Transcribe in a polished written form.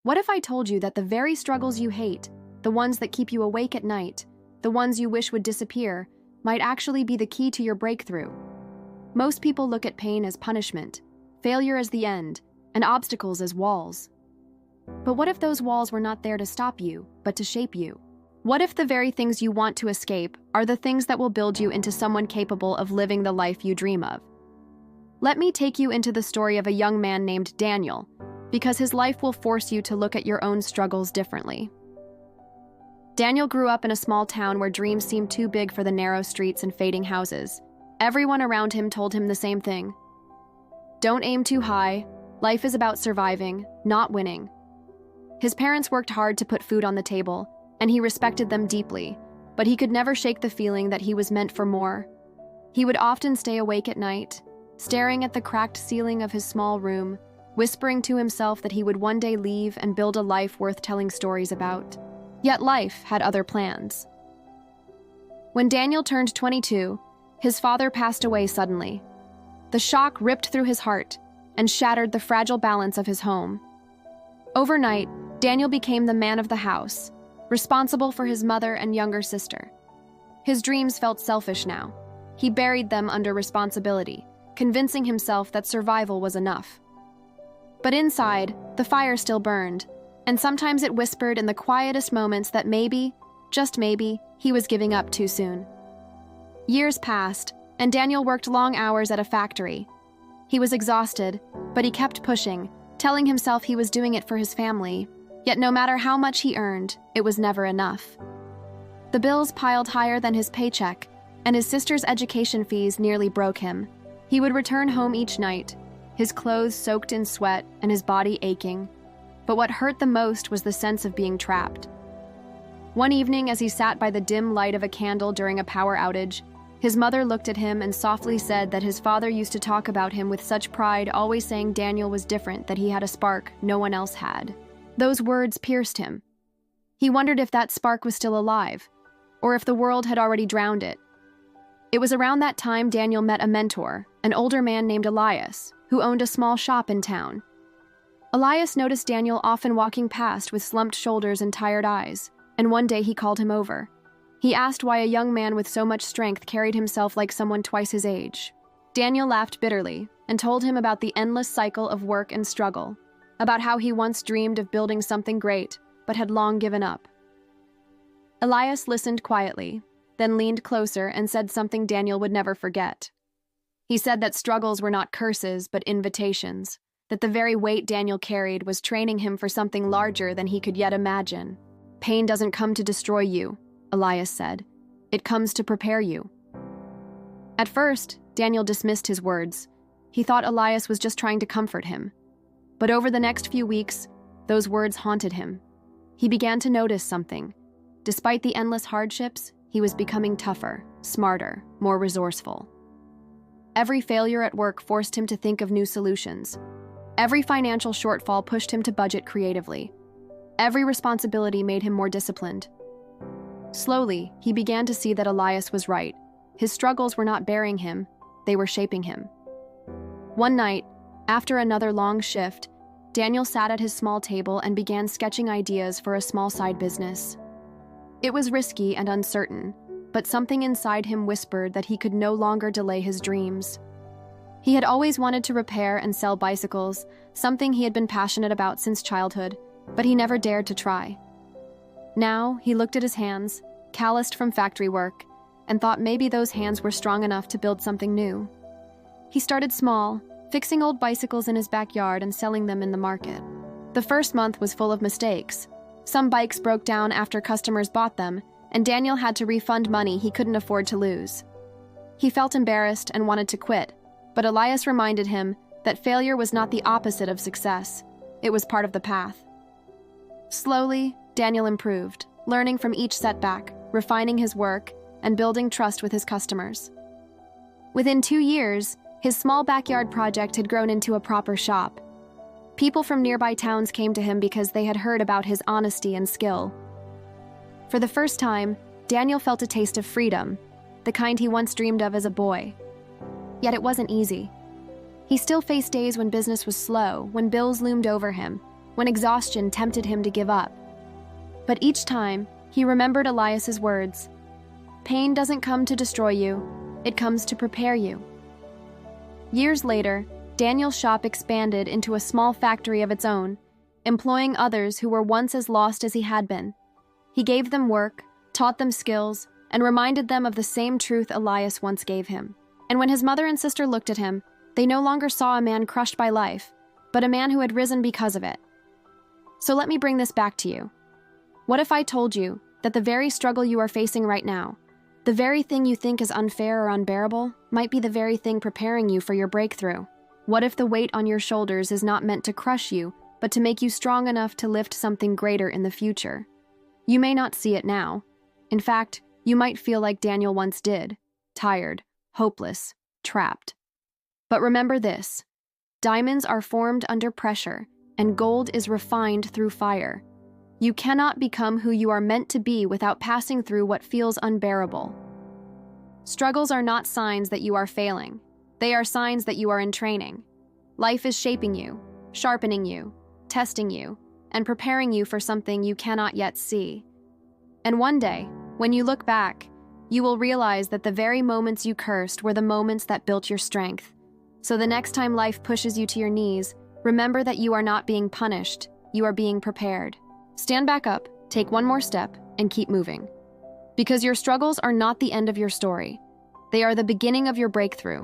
What if I told you that the very struggles you hate, the ones that keep you awake at night, the ones you wish would disappear, might actually be the key to your breakthrough? Most people look at pain as punishment, failure as the end, and obstacles as walls. But what if those walls were not there to stop you, but to shape you? What if the very things you want to escape are the things that will build you into someone capable of living the life you dream of? Let me take you into the story of a young man named Daniel, because his life will force you to look at your own struggles differently. Daniel grew up in a small town where dreams seemed too big for the narrow streets and fading houses. Everyone around him told him the same thing. Don't aim too high. Life is about surviving, not winning. His parents worked hard to put food on the table, and he respected them deeply, but he could never shake the feeling that he was meant for more. He would often stay awake at night, staring at the cracked ceiling of his small room, whispering to himself that he would one day leave and build a life worth telling stories about. Yet life had other plans. When Daniel turned 22, his father passed away suddenly. The shock ripped through his heart and shattered the fragile balance of his home. Overnight, Daniel became the man of the house, responsible for his mother and younger sister. His dreams felt selfish now. He buried them under responsibility, convincing himself that survival was enough. But inside, the fire still burned, and sometimes it whispered in the quietest moments that maybe, just maybe, he was giving up too soon. Years passed, and Daniel worked long hours at a factory. He was exhausted, but he kept pushing, telling himself he was doing it for his family, yet no matter how much he earned, it was never enough. The bills piled higher than his paycheck, and his sister's education fees nearly broke him. He would return home each night, his clothes soaked in sweat and his body aching. But what hurt the most was the sense of being trapped. One evening, as he sat by the dim light of a candle during a power outage, his mother looked at him and softly said that his father used to talk about him with such pride, always saying Daniel was different, that he had a spark no one else had. Those words pierced him. He wondered if that spark was still alive, or if the world had already drowned it. It was around that time Daniel met a mentor, an older man named Elias, who owned a small shop in town. Elias noticed Daniel often walking past with slumped shoulders and tired eyes, and one day he called him over. He asked why a young man with so much strength carried himself like someone twice his age. Daniel laughed bitterly and told him about the endless cycle of work and struggle, about how he once dreamed of building something great, but had long given up. Elias listened quietly, then leaned closer and said something Daniel would never forget. He said that struggles were not curses, but invitations, that the very weight Daniel carried was training him for something larger than he could yet imagine. Pain doesn't come to destroy you, Elias said. It comes to prepare you. At first, Daniel dismissed his words. He thought Elias was just trying to comfort him. But over the next few weeks, those words haunted him. He began to notice something. Despite the endless hardships, he was becoming tougher, smarter, more resourceful. Every failure at work forced him to think of new solutions. Every financial shortfall pushed him to budget creatively. Every responsibility made him more disciplined. Slowly, he began to see that Elias was right. His struggles were not burying him, they were shaping him. One night, after another long shift, Daniel sat at his small table and began sketching ideas for a small side business. It was risky and uncertain, but something inside him whispered that he could no longer delay his dreams. He had always wanted to repair and sell bicycles, something he had been passionate about since childhood, but he never dared to try. Now, he looked at his hands, calloused from factory work, and thought maybe those hands were strong enough to build something new. He started small, fixing old bicycles in his backyard and selling them in the market. The first month was full of mistakes. Some bikes broke down after customers bought them, and Daniel had to refund money he couldn't afford to lose. He felt embarrassed and wanted to quit, but Elias reminded him that failure was not the opposite of success. It was part of the path. Slowly, Daniel improved, learning from each setback, refining his work, and building trust with his customers. Within 2 years, his small backyard project had grown into a proper shop. People from nearby towns came to him because they had heard about his honesty and skill. For the first time, Daniel felt a taste of freedom, the kind he once dreamed of as a boy. Yet it wasn't easy. He still faced days when business was slow, when bills loomed over him, when exhaustion tempted him to give up. But each time, he remembered Elias's words. Pain doesn't come to destroy you, it comes to prepare you. Years later, Daniel's shop expanded into a small factory of its own, employing others who were once as lost as he had been. He gave them work, taught them skills, and reminded them of the same truth Elias once gave him. And when his mother and sister looked at him, they no longer saw a man crushed by life, but a man who had risen because of it. So let me bring this back to you. What if I told you that the very struggle you are facing right now, the very thing you think is unfair or unbearable, might be the very thing preparing you for your breakthrough? What if the weight on your shoulders is not meant to crush you, but to make you strong enough to lift something greater in the future? You may not see it now. In fact, you might feel like Daniel once did, tired, hopeless, trapped. But remember this: diamonds are formed under pressure, and gold is refined through fire. You cannot become who you are meant to be without passing through what feels unbearable. Struggles are not signs that you are failing. They are signs that you are in training. Life is shaping you, sharpening you, testing you, and preparing you for something you cannot yet see. And one day, when you look back, you will realize that the very moments you cursed were the moments that built your strength. So the next time life pushes you to your knees, remember that you are not being punished, you are being prepared. Stand back up, take one more step, and keep moving. Because your struggles are not the end of your story. They are the beginning of your breakthrough.